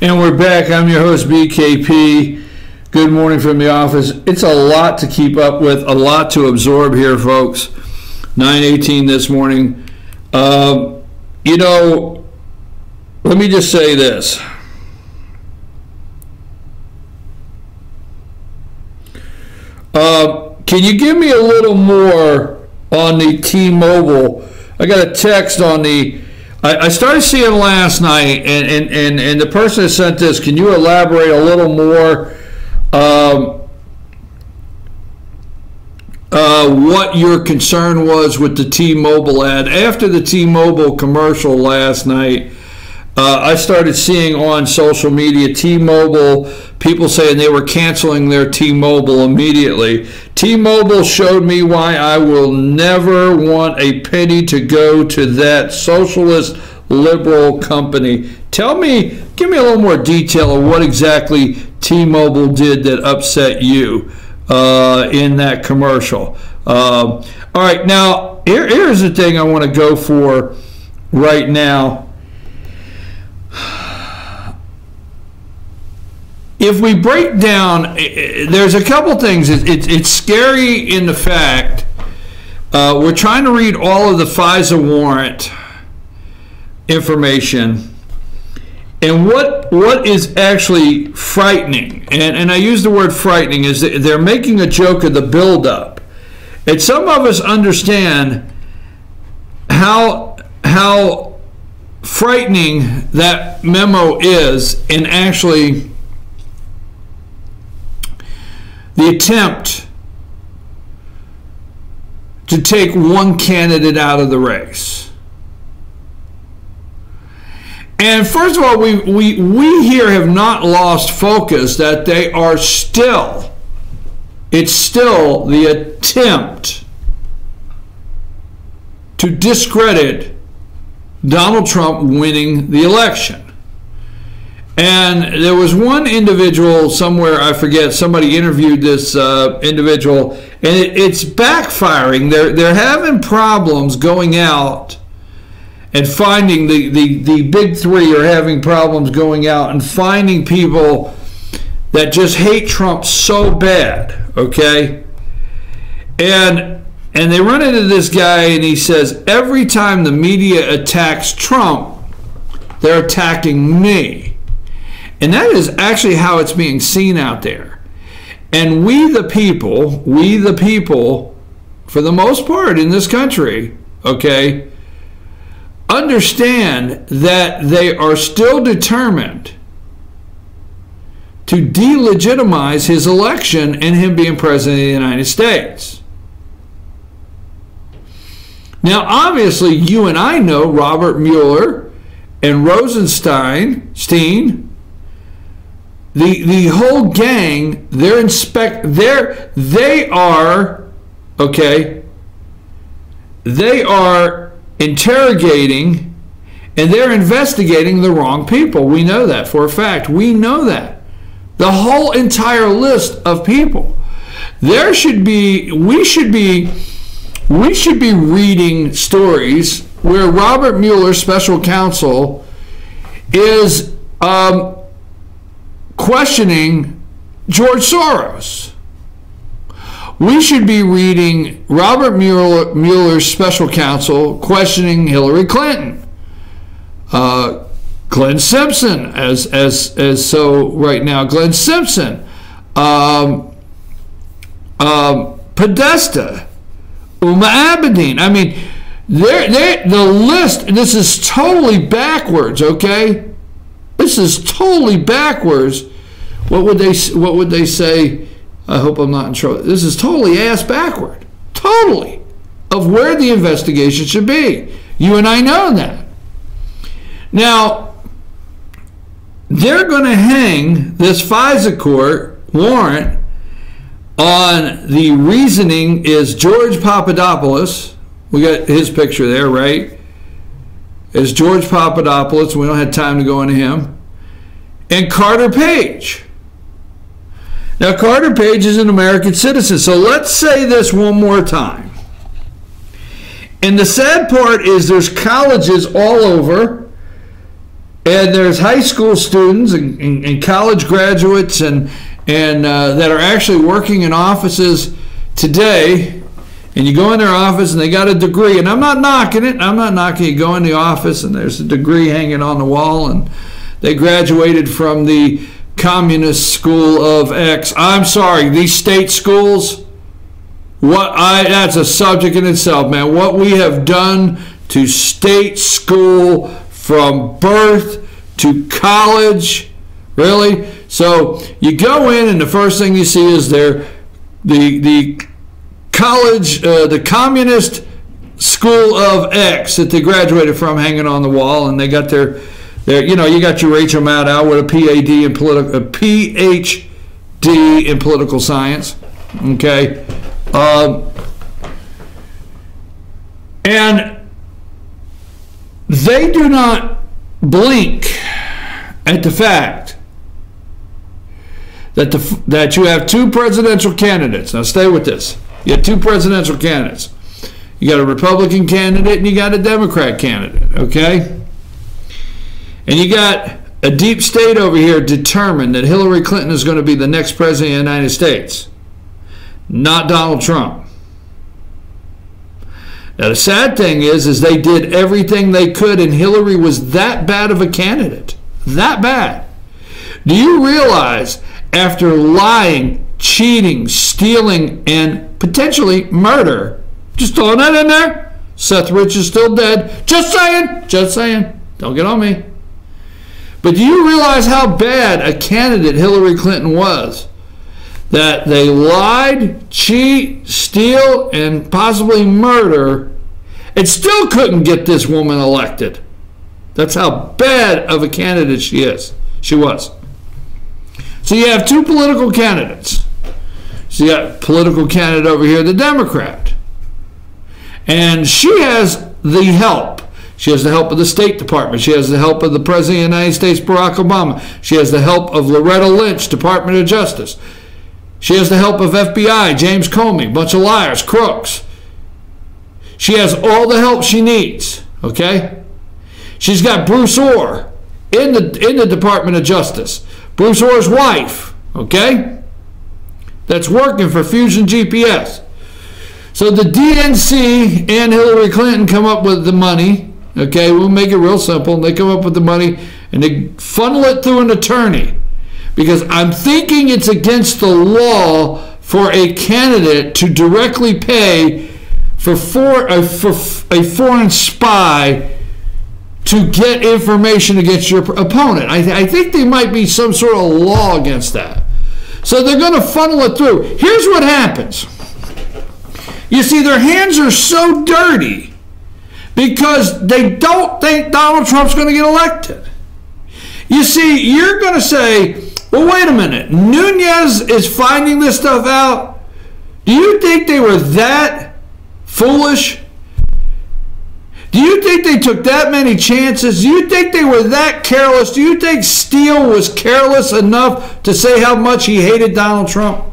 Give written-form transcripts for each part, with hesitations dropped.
And we're back. I'm your host, BKP. Good morning from the office. It's a lot to keep up with, a lot to absorb here, folks. 9:18 this morning. Let me just say this. Can you give me a little more on the T-Mobile? I got a text on the... I started seeing last night, and the person that sent this, can you elaborate a little more what your concern was with the T-Mobile ad? After the T-Mobile commercial last night, I started seeing on social media T-Mobile, people saying they were canceling their T-Mobile immediately. T-Mobile showed me why I will never want a penny to go to that socialist liberal company. Give me a little more detail of what exactly T-Mobile did that upset you in that commercial. All right, now here's the thing I want to go for right now. If we break down, there's a couple things. It's scary in the fact we're trying to read all of the FISA warrant information, and what is actually frightening, and I use the word frightening, is that they're making a joke of the buildup. And some of us understand how frightening that memo is, and actually the attempt to take one candidate out of the race. And first of all, we here have not lost focus that they are still, it's still the attempt to discredit Donald Trump winning the election. And there was one individual somewhere, I forget, somebody interviewed this individual, and it's backfiring. They're having problems going out and finding, the big three are having problems going out and finding people that just hate Trump so bad, okay? And they run into this guy, and he says, every time the media attacks Trump, they're attacking me. And that is actually how it's being seen out there. And we the people, for the most part in this country, okay, understand that they are still determined to delegitimize his election and him being president of the United States. Now, obviously, you and I know Robert Mueller and Rosenstein, the whole gang, they are interrogating and they're investigating the wrong people. We know that for a fact. We know that. The whole entire list of people. We should be reading stories where Robert Mueller, special counsel, is questioning George Soros. We should be reading Robert Mueller's special counsel questioning Hillary Clinton, Glenn Simpson, as so right now, Glenn Simpson, Podesta, Uma Abedin. I mean, the list. This is totally backwards. Okay. This is totally backwards. What would they say? I hope I'm not in trouble. This is totally ass backward. Totally. Of where the investigation should be. You and I know that. Now, they're going to hang this FISA court warrant on the reasoning is George Papadopoulos. We got his picture there, right? Is George Papadopoulos. We don't have time to go into him. And Carter Page. Now, Carter Page is an American citizen. So let's say this one more time. And the sad part is there's colleges all over, And there's high school students and college graduates and that are actually working in offices today. And you go in their office and they got a degree. And I'm not knocking it. I'm not knocking it. You go in the office and there's a degree hanging on the wall. And they graduated from the communist school of X. I'm sorry, these state schools, that's a subject in itself, man. What we have done to state school from birth to college, really? So you go in and the first thing you see is the college, the communist school of X that they graduated from hanging on the wall, and they got their you know, you got your Rachel Maddow with a PhD in political science, okay? And they do not blink at the fact that you have two presidential candidates. Now stay with this. You have two presidential candidates. You got a Republican candidate and you got a Democrat candidate, okay? And you got a deep state over here determined that Hillary Clinton is going to be the next president of the United States, not Donald Trump. Now the sad thing is they did everything they could, and Hillary was that bad of a candidate. That bad. Do you realize after lying, cheating, stealing, and potentially murder, just throwing that in there, Seth Rich is still dead. Just saying. Just saying. Don't get on me. But do you realize how bad a candidate Hillary Clinton was? That they lied, cheat, steal, and possibly murder, and still couldn't get this woman elected. That's how bad of a candidate she was. So you have two political candidates. So you got political candidate over here, the Democrat. And she has the help. She has the help of the State Department. She has the help of the President of the United States, Barack Obama. She has the help of Loretta Lynch, Department of Justice. She has the help of FBI, James Comey, bunch of liars, crooks. She has all the help she needs, okay? She's got Bruce Orr in the Department of Justice. Bruce Orr's wife, okay? That's working for Fusion GPS. So the DNC and Hillary Clinton come up with the money. Okay, we'll make it real simple. They come up with the money and they funnel it through an attorney, because I'm thinking it's against the law for a candidate to directly pay for a foreign spy to get information against your opponent. I think there might be some sort of law against that. So they're going to funnel it through. Here's what happens. You see, their hands are so dirty because they don't think Donald Trump's going to get elected. You see, you're going to say, well, wait a minute. Nunez is finding this stuff out. Do you think they were that foolish? Do you think they took that many chances? Do you think they were that careless? Do you think Steele was careless enough to say how much he hated Donald Trump?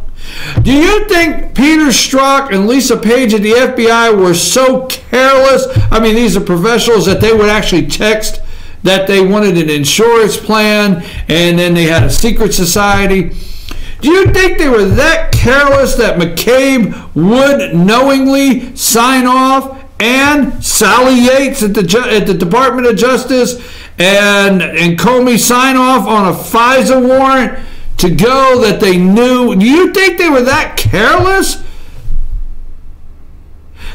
Do you think Peter Strzok and Lisa Page at the FBI were so careless? I mean, these are professionals that they would actually text that they wanted an insurance plan and then they had a secret society. Do you think they were that careless that McCabe would knowingly sign off, and Sally Yates at the Department of Justice and Comey sign off on a FISA warrant to go that they knew? Do you think they were that careless?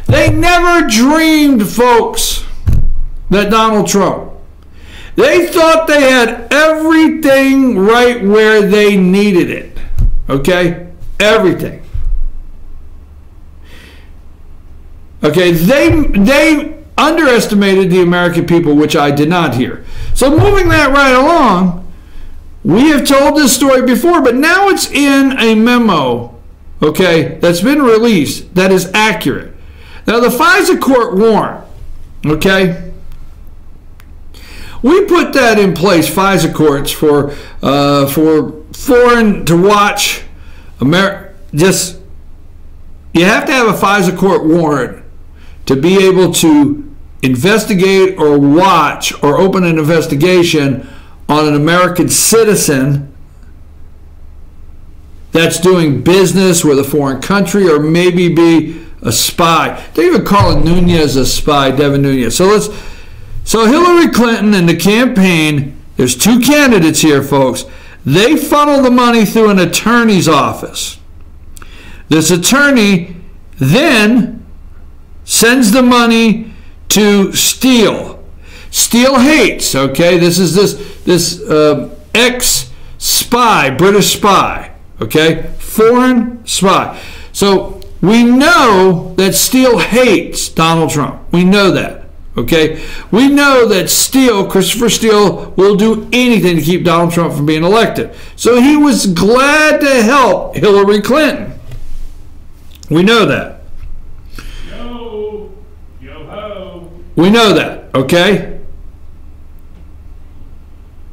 They never dreamed, folks, that Donald Trump. They thought they had everything right where they needed it. Okay? Everything. Okay, they underestimated the American people, which I did not hear. So moving that right along, we have told this story before, but now it's in a memo, okay, that's been released that is accurate. Now, the FISA court warrant, okay, we put that in place, FISA courts, for foreign to watch, you have to have a FISA court warrant to be able to investigate or watch or open an investigation on an American citizen that's doing business with a foreign country, or maybe be a spy. They even call Nunez a spy, Devin Nunez. So Hillary Clinton and the campaign, there's two candidates here, folks. They funnel the money through an attorney's office. This attorney then sends the money to Steele. Steele hates, okay? This is this ex-spy, British spy. Okay, foreign spy. So we know that Steele hates Donald Trump. We know that. Okay, we know that Christopher Steele, will do anything to keep Donald Trump from being elected. So he was glad to help Hillary Clinton. We know that. Yo ho. We know that. Okay.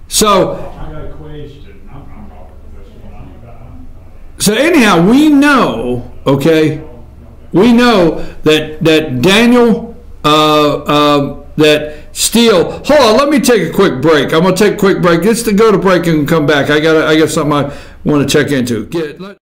So. So anyhow, we know, okay, we know that Daniel, that Steele. Hold on, let me take a quick break. I'm gonna take a quick break. Just to go to break and come back. I got something I want to check into.